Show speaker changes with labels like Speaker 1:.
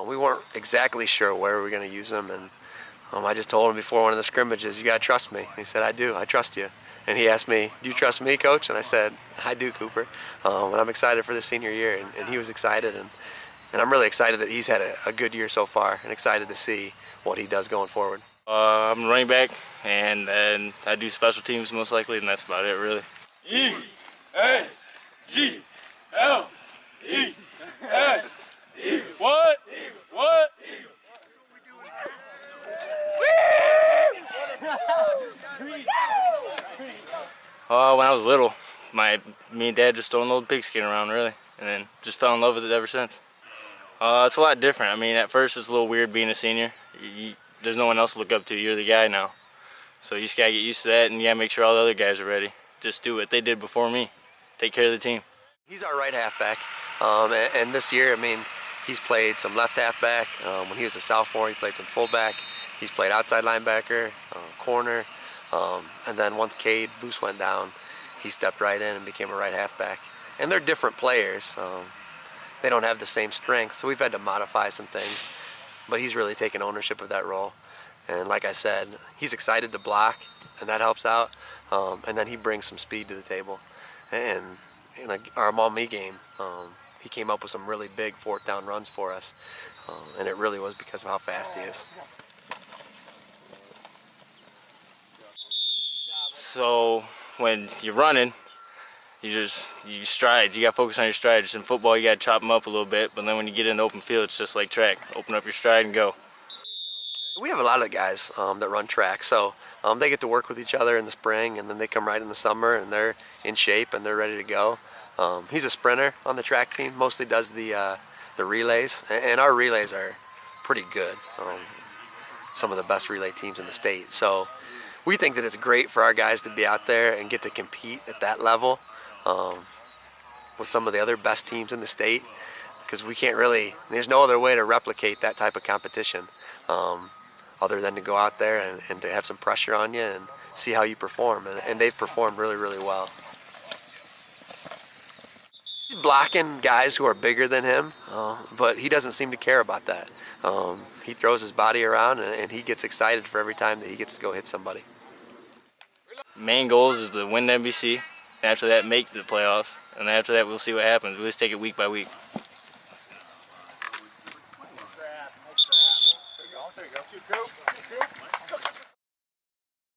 Speaker 1: We weren't exactly sure where we were going to use him, and I just told him before one of the scrimmages, "You got to trust me." And he said, "I do. I trust you." And he asked me, "Do you trust me, Coach?" And I said, "I do, Cooper." And I'm excited for the senior year, and he was excited, and I'm really excited that he's had a good year so far, and excited to see what he does going forward.
Speaker 2: I'm a running back, and I do special teams most likely, and that's about it, really. E-A-G-L-E-S. What? What? When I was little, me and Dad just stole an old pigskin around, really, and then just fell in love with it ever since. It's a lot different. I mean, at first it's a little weird being a senior. There's no one else to look up to. You're the guy now. So you just gotta get used to that, and you gotta make sure all the other guys are ready. Just do what they did before me. Take care of the team.
Speaker 1: He's our right halfback, and this year, I mean, he's played some left halfback. When he was a sophomore, he played some fullback. He's played outside linebacker, corner, and then once Cade Boost went down, he stepped right in and became a right halfback. And they're different players. They don't have the same strength, so we've had to modify some things. But he's really taken ownership of that role. And like I said, he's excited to block, and that helps out. And then he brings some speed to the table. And in our Maumee game, he came up with some really big fourth down runs for us. And it really was because of how fast he is.
Speaker 2: So when you're running, you strides. You got to focus on your stride. Just in football, you got to chop them up a little bit. But then when you get in the open field, it's just like track. Open up your stride and go.
Speaker 1: We have a lot of guys that run track, so they get to work with each other in the spring, and then they come right in the summer, and they're in shape and they're ready to go. He's a sprinter on the track team. Mostly does the relays, and our relays are pretty good. Some of the best relay teams in the state. So we think that it's great for our guys to be out there and get to compete at that level with some of the other best teams in the state, because we can't really, there's no other way to replicate that type of competition other than to go out there and to have some pressure on you and see how you perform. And they've performed really, really well. He's blocking guys who are bigger than him, but he doesn't seem to care about that. He throws his body around, and he gets excited for every time that he gets to go hit somebody.
Speaker 2: Main goals is to win the NBC. After that, make the playoffs. And after that, we'll see what happens. We'll just take it week by week.